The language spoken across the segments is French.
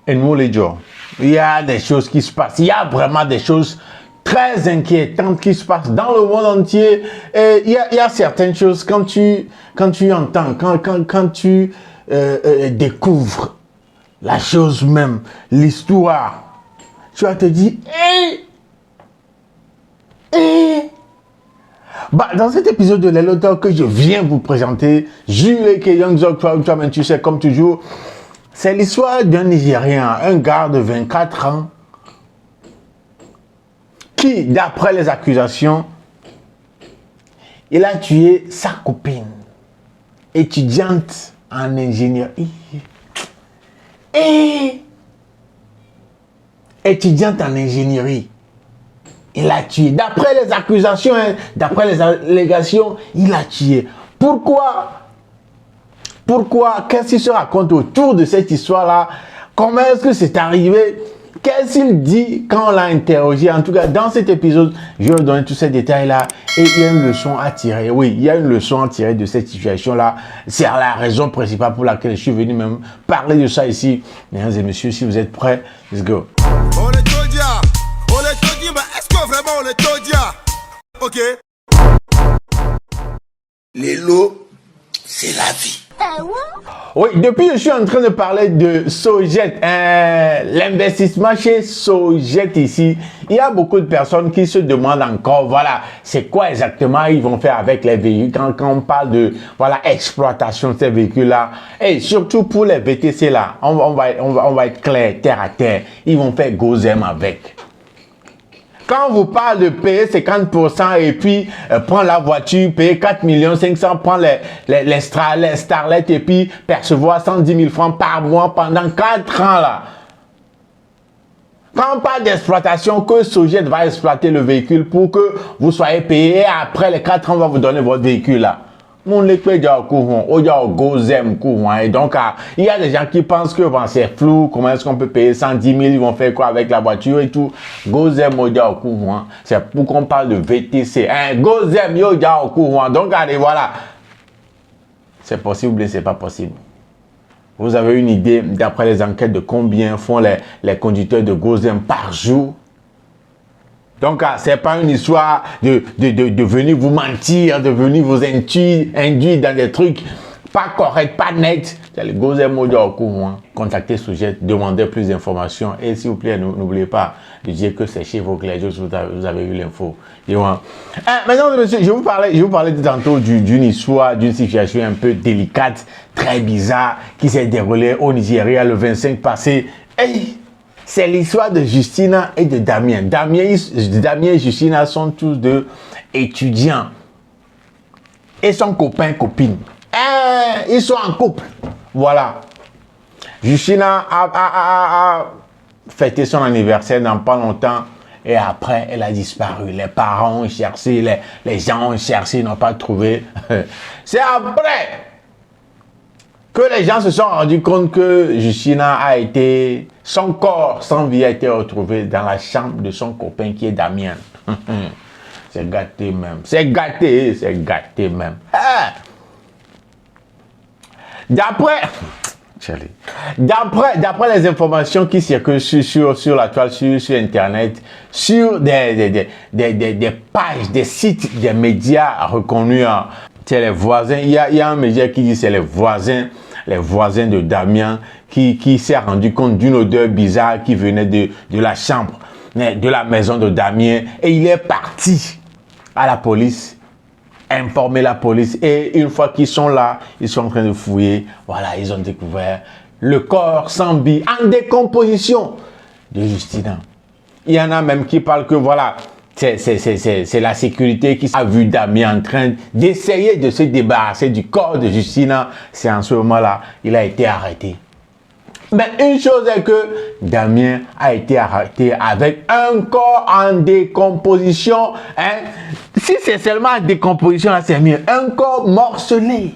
Et nous, les gens, il y a des choses qui se passent. Il y a vraiment des choses très inquiétantes qui se passent dans le monde entier. Et il y a certaines choses, quand tu entends, quand tu découvres la chose même, l'histoire, tu vas te dire, bah, dans cet épisode de Lelo Talk que je viens vous présenter, Jules Youngzok, tu sais, comme toujours, c'est l'histoire d'un Nigérien, un gars de 24 ans, qui, d'après les accusations, il a tué sa copine, étudiante en ingénierie. Étudiante en ingénierie. Il a tué. D'après les accusations, d'après les allégations, il a tué. Pourquoi? Qu'est-ce qu'il se raconte autour de cette histoire-là? Comment est-ce que c'est arrivé? Qu'est-ce qu'il dit quand on l'a interrogé? En tout cas, dans cet épisode, je vais vous donner tous ces détails-là. Et il y a une leçon à tirer. Oui, il y a une leçon à tirer de cette situation-là. C'est la raison principale pour laquelle je suis venu même parler de ça ici. Mesdames et messieurs, si vous êtes prêts, let's go. On est Todia, mais est-ce que vraiment on est Todia? Ok. Lelo, c'est la vie. Oui, depuis je suis en train de parler de Sogec, l'investissement chez Sogec ici. Il y a beaucoup de personnes qui se demandent encore, voilà, c'est quoi exactement ils vont faire avec les véhicules quand on parle de, voilà, exploitation de ces véhicules-là. Et surtout pour les VTC là, on va être clair, terre à terre. Ils vont faire gozem avec. Quand on vous parle de payer 50% et puis prendre la voiture, payer 4 500 000, prendre les starlets et puis percevoir 110 000 francs par mois pendant 4 ans là. Quand on parle d'exploitation, que Sogec va exploiter le véhicule pour que vous soyez payé et après les 4 ans, on va vous donner votre véhicule là. Et donc, il y a des gens qui pensent que bon, c'est flou, comment est-ce qu'on peut payer 110 000, ils vont faire quoi avec la voiture et tout. C'est pour qu'on parle de VTC. Donc, allez, voilà. C'est possible et c'est pas possible. Vous avez une idée, d'après les enquêtes, de combien font les conducteurs de Gozem par jour? Donc, ce n'est pas une histoire de venir vous mentir, de venir vous induire dans des trucs pas corrects, pas nets. C'est le Gozem Modia au courant. Contactez Sogec, demandez plus d'informations. Et s'il vous plaît, n'oubliez pas de dire que c'est chez vos clés, vous avez eu l'info. Maintenant, monsieur, je vous parlais tantôt d'une histoire, d'une situation un peu délicate, très bizarre, qui s'est déroulée au Nigeria le 25 passé. C'est l'histoire de Justina et de Damien. Damien et Justina sont tous deux étudiants. Et son copain, copine. Ils sont en couple. Voilà. Justina a fêté son anniversaire dans pas longtemps. Et après, elle a disparu. Les parents ont cherché, les gens ont cherché, ils n'ont pas trouvé. C'est après que les gens se sont rendus compte que Justina a été, son corps sans vie a été retrouvé dans la chambre de son copain qui est Damien. C'est gâté même. C'est gâté même. D'après les informations qui circulent sur la toile, sur Internet, sur des pages, des sites, des médias reconnus, c'est les voisins. Il y a un média qui dit c'est les voisins de Damien qui s'est rendu compte d'une odeur bizarre qui venait de la chambre, de la maison de Damien. Et il est parti à la police, informer la police. Et une fois qu'ils sont là, ils sont en train de fouiller. Voilà, ils ont découvert le corps sans vie, en décomposition de Justina. Il y en a même qui parlent que voilà, c'est la sécurité qui a vu Damien en train d'essayer de se débarrasser du corps de Justina. C'est en ce moment-là, il a été arrêté. Mais une chose est que Damien a été arrêté avec un corps en décomposition. Si c'est seulement en décomposition, là c'est mieux. Un corps morcelé.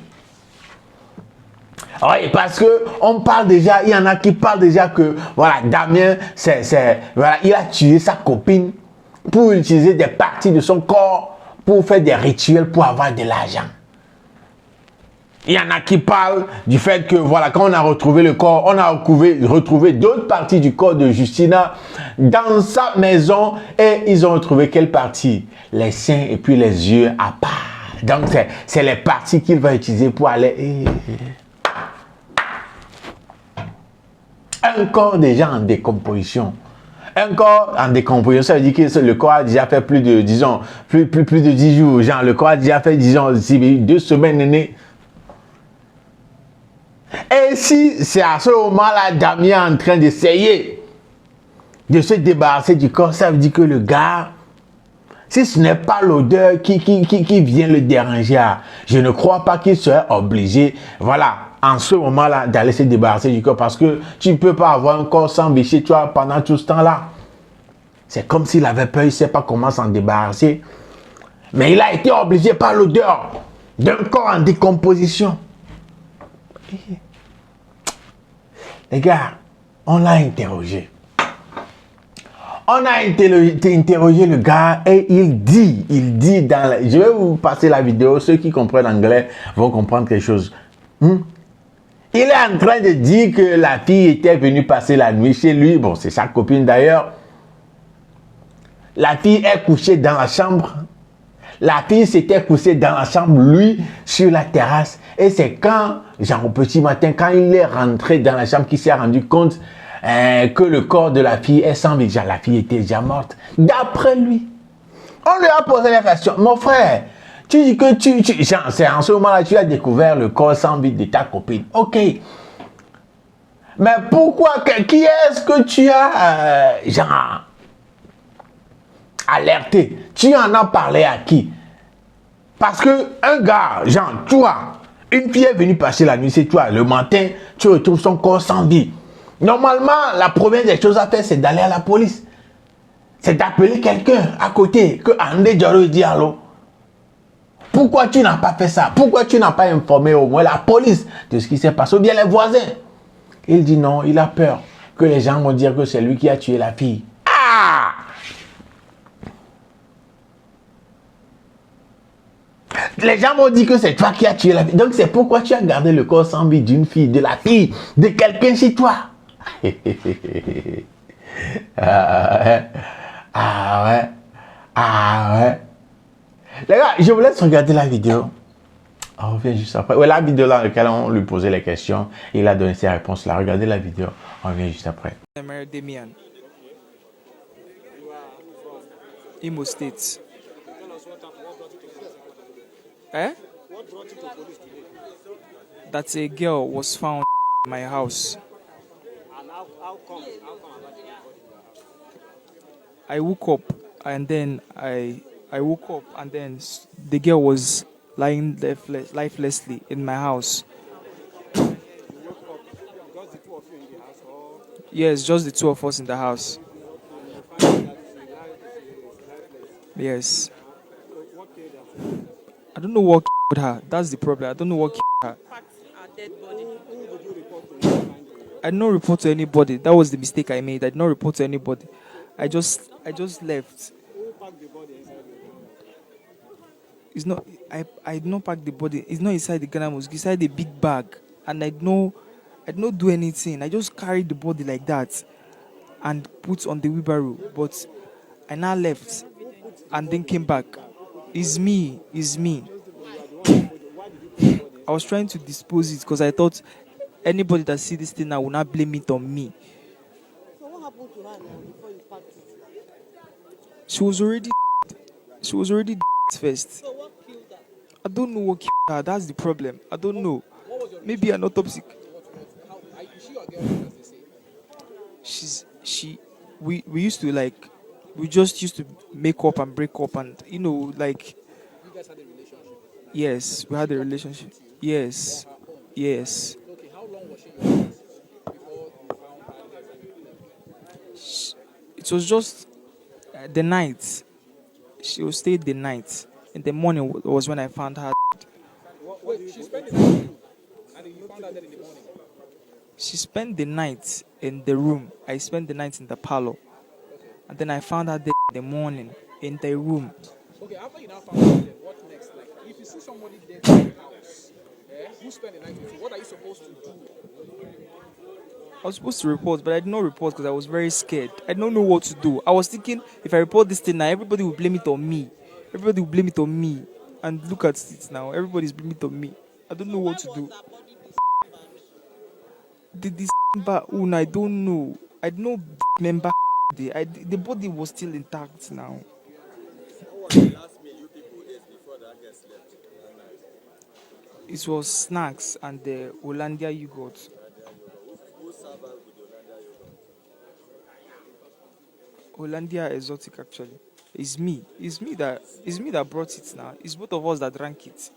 Oui, parce que on parle déjà, il y en a qui parlent déjà que voilà, Damien, voilà, il a tué sa copine pour utiliser des parties de son corps pour faire des rituels pour avoir de l'argent. Il y en a qui parlent du fait que, voilà, quand on a retrouvé le corps, on a retrouvé d'autres parties du corps de Justina dans sa maison et ils ont retrouvé quelle partie? Les seins et puis les yeux à part. Donc, c'est les parties qu'il va utiliser pour aller... Un corps déjà en décomposition. Un corps en décomposition, ça veut dire que le corps a déjà fait plus de, disons, plus de 10 jours. Genre, le corps a déjà fait, disons, 2 semaines aînées. Et si c'est à ce moment-là, Damien est en train d'essayer de se débarrasser du corps, ça veut dire que le gars, si ce n'est pas l'odeur qui vient le déranger, je ne crois pas qu'il serait obligé, voilà, en ce moment-là, d'aller se débarrasser du corps parce que tu ne peux pas avoir un corps sans vie chez toi pendant tout ce temps-là. C'est comme s'il avait peur, il ne sait pas comment s'en débarrasser. Mais il a été obligé par l'odeur d'un corps en décomposition. Les gars, on l'a interrogé. On a interrogé le gars et il dit dans la... Je vais vous passer la vidéo, ceux qui comprennent anglais vont comprendre quelque chose. Il est en train de dire que la fille était venue passer la nuit chez lui. Bon, c'est sa copine d'ailleurs. La fille est couchée dans la chambre. La fille s'était couchée dans la chambre, lui, sur la terrasse. Et c'est quand, genre au petit matin, quand il est rentré dans la chambre, qu'il s'est rendu compte que le corps de la fille est sans vie. Genre, la fille était déjà morte. D'après lui, on lui a posé la question. Mon frère, tu dis que genre, c'est en ce moment-là, tu as découvert le corps sans vie de ta copine. Ok. Mais pourquoi, qui est-ce que tu as, genre, alerté? Tu en as parlé à qui? Parce que un gars, genre toi, une fille est venue passer la nuit, c'est toi. Le matin, tu retrouves son corps sans vie. Normalement, la première des choses à faire, c'est d'aller à la police. C'est d'appeler quelqu'un à côté, que André Diallo dit allô. Pourquoi tu n'as pas fait ça? Pourquoi tu n'as pas informé au moins la police de ce qui s'est passé ou bien les voisins? Il dit non, il a peur que les gens vont dire que c'est lui qui a tué la fille. Ah! Les gens vont dire que c'est toi qui as tué la fille. Donc c'est pourquoi tu as gardé le corps sans vie d'une fille, de la fille, de quelqu'un chez toi. Ah ouais. Ah ouais. Les gars, je vous laisse regarder la vidéo. On revient juste après. Ouais, la vidéo dans laquelle on lui posait les questions. Il a donné ses réponses là. Regardez la vidéo. On revient juste après. Damian. Imo State. Eh? That a girl was found in my house. I woke up and then I woke up and then the girl was lying lifelessly in my house. Yes, just the two of us in the house. Yes. I don't know what with her. That's the problem. I don't know what her. I did not report to anybody. That was the mistake I made. I did not report to anybody. I just left. It's not. I did not pack the body. It's not inside the Ghana mosque. It's inside the big bag, and I did not do anything. I just carried the body like that, and put on the wheelbarrow. But I now left, and then came back. It's me. I was trying to dispose it because I thought anybody that see this thing now will not blame it on me. So what happened to her now before you packed it? She was already first. So what killed her? I don't know what killed her. That's the problem. I don't know. Maybe an autopsy. Is she your girlfriend, as they say? We used to like, we just used to make up and break up and, you know, like. You guys had a relationship? Yes, we had a relationship. Yes. Okay, how long was she in your house before you found her? It was just the night. She will stay the night. In the morning was when I found her. Wait, she spent the night with you, and then you found her dead in the morning? She spent the night in the room. I spent the night in the parlor. And then I found her dead in the morning in the room. Okay, after you now found her dead, what next? Like, if you see somebody dead in your house, Who spent the night with you? What are you supposed to do? I was supposed to report, but I did not report because I was very scared. I don't know what to do. I was thinking if I report this thing now, everybody will blame it on me. Everybody will blame it on me. And look at it now. Everybody's blaming it on me. I don't know what to do. This one, I don't know. I don't know. Remember, the body was still intact now. It was snacks and the Hollandia yogurt. Hollandia exotic actually. It's me. It's me that brought it now. It's both of us that drank it.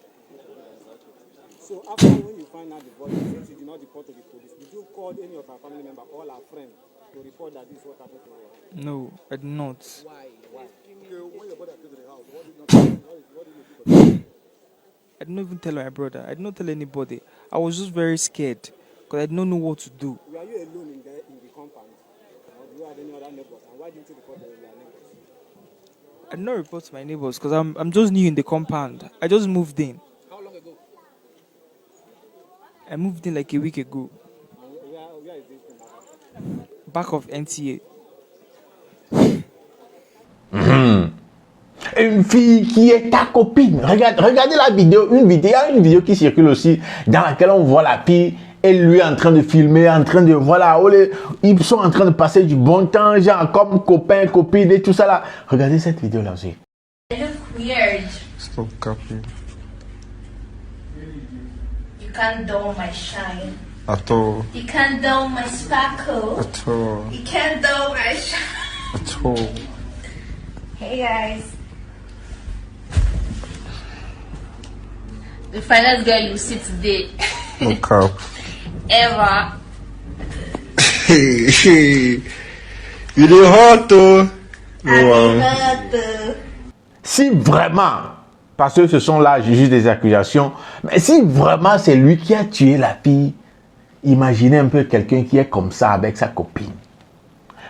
So after when you find out the body, since you did not report to the police, did you call any of our family member or our friend to report that this is what happened to her? No, I did not. Why? Okay, when your brother came to the house, what did you do? I didn't even tell my brother. I did not tell anybody. I was just very scared because I did not know what to do. Were you alone in the compound? Or do you have any other neighbors? And why didn't you report to your neighbors? I did not report to my neighbors because I'm just new in the compound. I just moved in. How long ago? I moved in like a week ago. Where is this thing? Back of NTA. Une fille qui est ta copine. Regardez la vidéo. Il y a une vidéo qui circule aussi dans laquelle on voit la fille et lui en train de filmer, en train de voilà, ils sont en train de passer du bon temps, genre comme copain, copine et tout ça là. Regardez cette vidéo là aussi. I look weird. Stop copying. You can't dull my shine. At all. You can't dull my sparkle. At all. You can't dull my shine. At all. Hey guys. The finest girl you see today. No cap. Ever. Hey. You dey hot oh. Wow. Si vraiment, parce que ce sont là juste des accusations, mais si vraiment c'est lui qui a tué la fille, imaginez un peu quelqu'un qui est comme ça avec sa copine.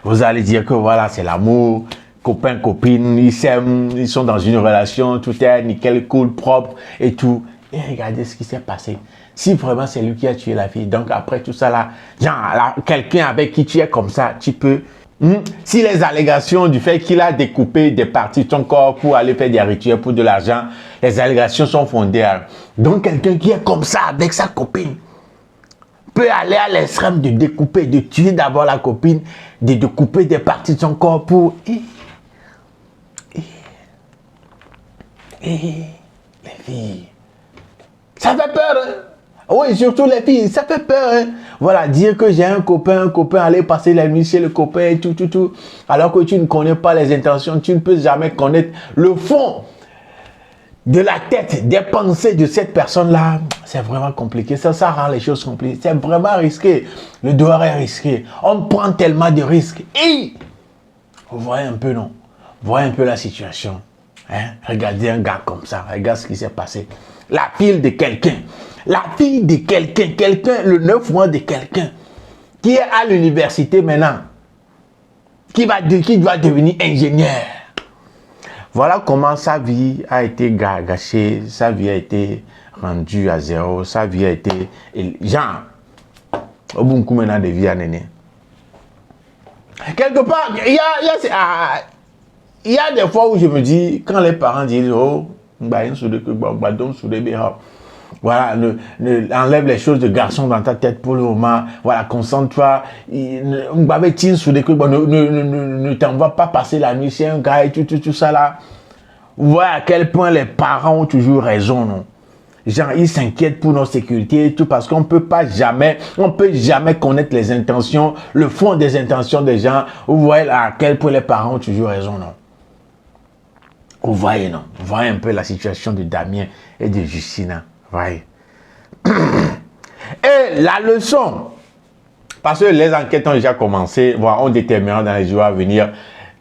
Vous allez dire que voilà, c'est l'amour, copain, copine, ils s'aiment, ils sont dans une relation, tout est nickel, cool, propre et tout. Et regardez ce qui s'est passé. Si vraiment c'est lui qui a tué la fille, donc après tout ça là, genre quelqu'un avec qui tu es comme ça, tu peux... Si les allégations du fait qu'il a découpé des parties de ton corps pour aller faire des rituels pour de l'argent, les allégations sont fondées. Donc quelqu'un qui est comme ça avec sa copine peut aller à l'extrême de découper, de tuer d'abord la copine, de découper des parties de son corps pour... les filles. Ça fait peur, hein? Oui, surtout les filles, ça fait peur, hein? Voilà, dire que j'ai un copain, aller passer la nuit chez le copain et tout. Alors que tu ne connais pas les intentions, tu ne peux jamais connaître le fond de la tête, des pensées de cette personne-là. C'est vraiment compliqué, ça rend les choses compliquées. C'est vraiment risqué, le dehors est risqué. On prend tellement de risques. Et vous voyez un peu, non? Vous voyez un peu la situation. Hein? Regardez un gars comme ça, regarde ce qui s'est passé. La fille de quelqu'un, le 9 mois de quelqu'un qui est à l'université maintenant, qui doit devenir ingénieur. Voilà comment sa vie a été gâchée, sa vie a été rendue à zéro, sa vie a été... Genre, au bout maintenant de vie à néné. Quelque part, il y a des fois où je me dis, quand les parents disent, oh, voilà, enlève les choses de garçon dans ta tête pour le moment. Voilà, concentre-toi. Ne t'envoie pas passer la nuit chez un gars et tout ça là. Vous voyez à quel point les parents ont toujours raison, non? Genre, ils s'inquiètent pour notre sécurité et tout parce qu'on peut jamais connaître les intentions, le fond des intentions des gens. Vous voyez à quel point les parents ont toujours raison, non? Vous voyez, non? Vous voyez un peu la situation de Damien et de Justina. Vous voyez? Et la leçon, parce que les enquêtes ont déjà commencé, voilà, on déterminera dans les jours à venir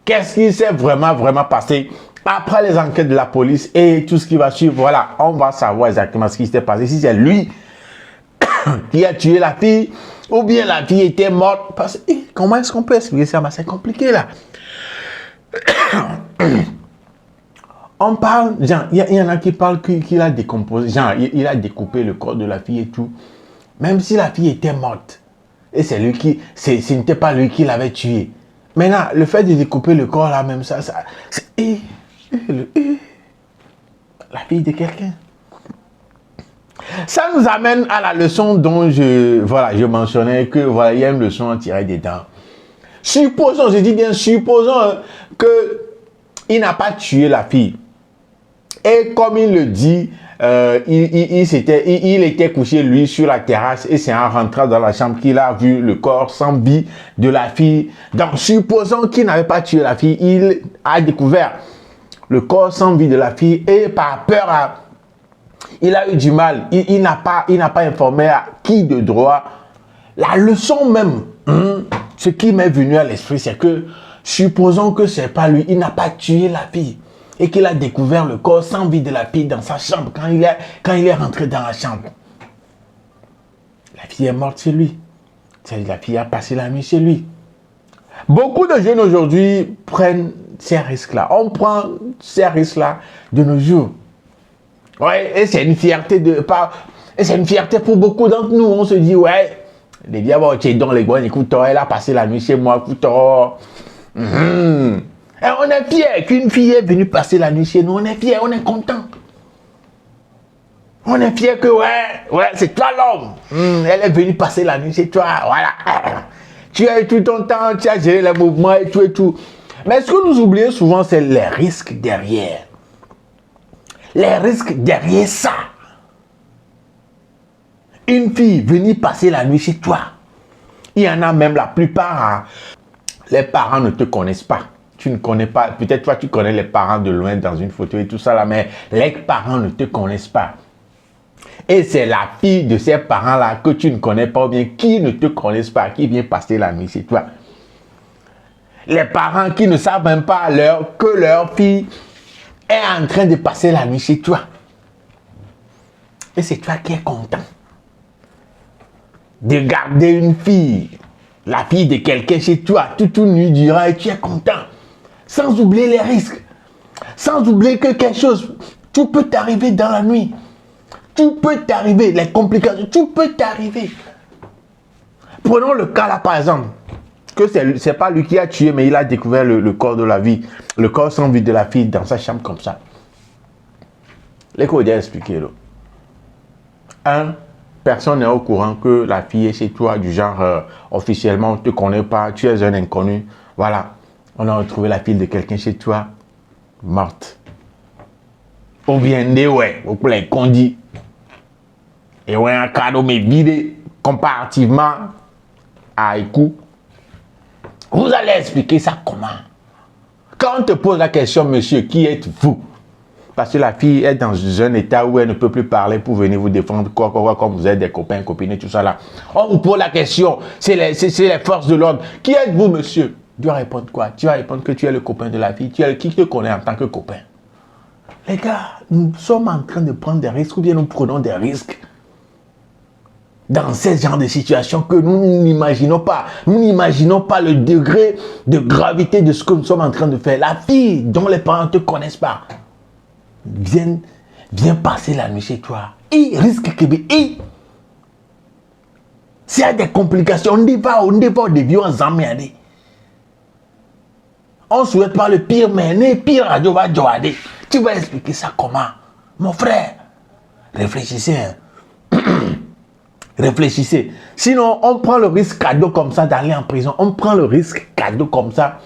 qu'est-ce qui s'est vraiment passé après les enquêtes de la police et tout ce qui va suivre. Voilà, on va savoir exactement ce qui s'est passé. Si c'est lui qui a tué la fille ou bien la fille était morte. Parce que, comment est-ce qu'on peut expliquer ça? C'est compliqué là. On parle, genre, il y en a qui parlent qu'il a décomposé, genre, il a découpé le corps de la fille et tout. Même si la fille était morte. Et c'est lui qui, ce n'était pas lui qui l'avait tué. Maintenant, le fait de découper le corps là, même ça, la fille de quelqu'un. Ça nous amène à la leçon dont je mentionnais que voilà, il y a une leçon à tirer dedans. Supposons, je dis bien supposons que il n'a pas tué la fille. Et comme il le dit, il était couché lui sur la terrasse et c'est en rentrant dans la chambre qu'il a vu le corps sans vie de la fille. Donc supposons qu'il n'avait pas tué la fille, il a découvert le corps sans vie de la fille et par peur, il a eu du mal, il n'a pas informé à qui de droit. La leçon même, ce qui m'est venu à l'esprit, c'est que supposons que c'est pas lui, il n'a pas tué la fille et qu'il a découvert le corps sans vie de la fille dans sa chambre quand il est rentré dans la chambre. La fille est morte chez lui. La fille a passé la nuit chez lui. Beaucoup de jeunes aujourd'hui prennent ces risques-là. On prend ces risques-là de nos jours. Ouais, et c'est une fierté pour beaucoup d'entre nous. On se dit, ouais, les diables, tu es dans les bois, écoute, elle a passé la nuit chez moi, écoute, Et on est fiers qu'une fille est venue passer la nuit chez nous. On est fiers, on est content. On est fiers que, ouais, c'est toi l'homme. Elle est venue passer la nuit chez toi, voilà. Tu as eu tout ton temps, tu as géré les mouvements et tout et tout. Mais ce que nous oublions souvent, c'est les risques derrière. Les risques derrière ça. Une fille venue passer la nuit chez toi. Il y en a même la plupart, les parents ne te connaissent pas. Tu ne connais pas, peut-être toi tu connais les parents de loin dans une photo et tout ça là, mais les parents ne te connaissent pas. Et c'est la fille de ces parents-là que tu ne connais pas ou bien qui ne te connaissent pas, qui vient passer la nuit chez toi. Les parents qui ne savent même pas que leur fille est en train de passer la nuit chez toi. Et c'est toi qui es content de garder une fille, la fille de quelqu'un chez toi, toute une nuit durant et tu es content. Sans oublier les risques. Sans oublier que quelque chose, tout peut t'arriver dans la nuit. Tout peut t'arriver, les complications, tout peut t'arriver. Prenons le cas là par exemple, que c'est pas lui qui a tué, mais il a découvert le corps de la vie, le corps sans vie de la fille dans sa chambre comme ça. Les codes ont expliqué là. Personne n'est au courant que la fille est chez toi, du genre officiellement on ne te connaît pas, tu es un inconnu. Voilà, on a retrouvé la fille de quelqu'un chez toi, morte. Ou bien des ouais, ou plein qu'on dit. Et ouais, un cadeau mais vidé comparativement à écoute. Vous allez expliquer ça comment? Quand on te pose la question, monsieur, qui êtes-vous? Parce que la fille est dans un état où elle ne peut plus parler pour venir vous défendre, comme vous êtes des copains, copines et tout ça là. On vous pose la question, c'est les forces de l'ordre. Qui êtes-vous, monsieur? Tu dois répondre quoi? Tu vas répondre que tu es le copain de la fille, qui te connaît en tant que copain. Les gars, nous sommes en train de prendre des risques ou bien nous prenons des risques dans ce genre de situation que nous n'imaginons pas. Nous n'imaginons pas le degré de gravité de ce que nous sommes en train de faire. La fille dont les parents ne te connaissent pas vient passer la nuit chez toi. Il risque que... S'il y a des complications, on débat des violences emmerdées. On ne souhaite pas le pire, mais le pire radio va joader. Tu vas expliquer ça comment? Mon frère, réfléchissez. Réfléchissez. Sinon, on prend le risque cadeau comme ça d'aller en prison. On prend le risque cadeau comme ça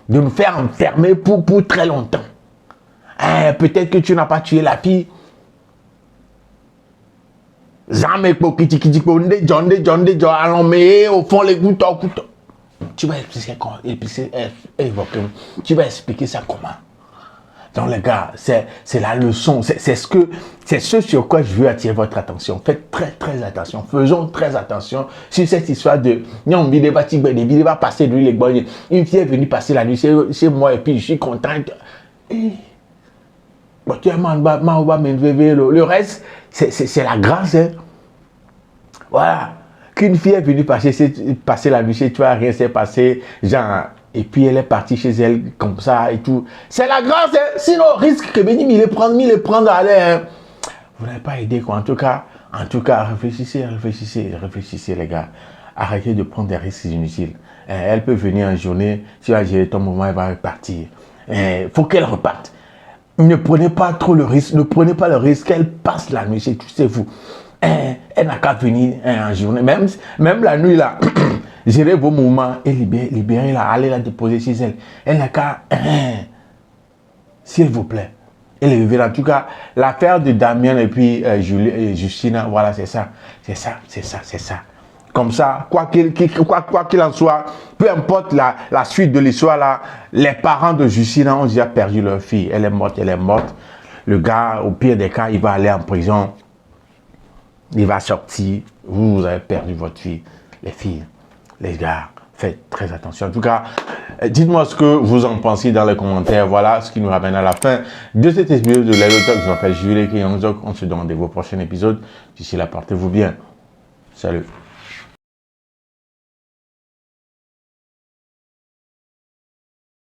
de nous faire enfermer pour très longtemps. Peut-être que tu n'as pas tué la fille. Au fond, les gouttes. Tu vas expliquer ça comment? Donc les gars, c'est la leçon, c'est ce sur quoi je veux attirer votre attention. Faites très attention, faisons très attention sur cette histoire de une fille est venue passer la nuit chez moi et puis je suis contente. Le reste, c'est la grâce. Hein? Voilà. Qu'une fille est venue passer la nuit chez toi, rien s'est passé, genre, Et puis elle est partie chez elle comme ça et tout. C'est la grâce, hein. Sinon, risque que Béni me les prendre à l'air. Hein. Vous n'avez pas aidé, quoi. En tout cas, réfléchissez, les gars. Arrêtez de prendre des risques inutiles. Elle peut venir en journée, si elle va gérer ton moment, elle va repartir. Faut qu'elle reparte. Ne prenez pas trop le risque, ne prenez pas le risque qu'elle passe la nuit chez vous. Elle n'a qu'à venir en journée, même la nuit là. Gérez vos moments et libérez-la, allez la déposer chez elle. Elle n'a qu'à, s'il vous plaît. Et les bébés, en tout cas, l'affaire de Damien et puis Justina, voilà, c'est ça. Comme ça, quoi qu'il en soit, peu importe la suite de l'histoire là, les parents de Justina ont déjà perdu leur fille. Elle est morte. Le gars, au pire des cas, il va aller en prison. Il va sortir. Vous avez perdu votre fille. Les filles, les gars, faites très attention. En tout cas, dites-moi ce que vous en pensez dans les commentaires. Voilà ce qui nous ramène à la fin de cet épisode de Lelo Talk. Je m'appelle Jules Kiyonzok. On se donne rendez-vous au prochain épisode. D'ici là, portez-vous bien. Salut.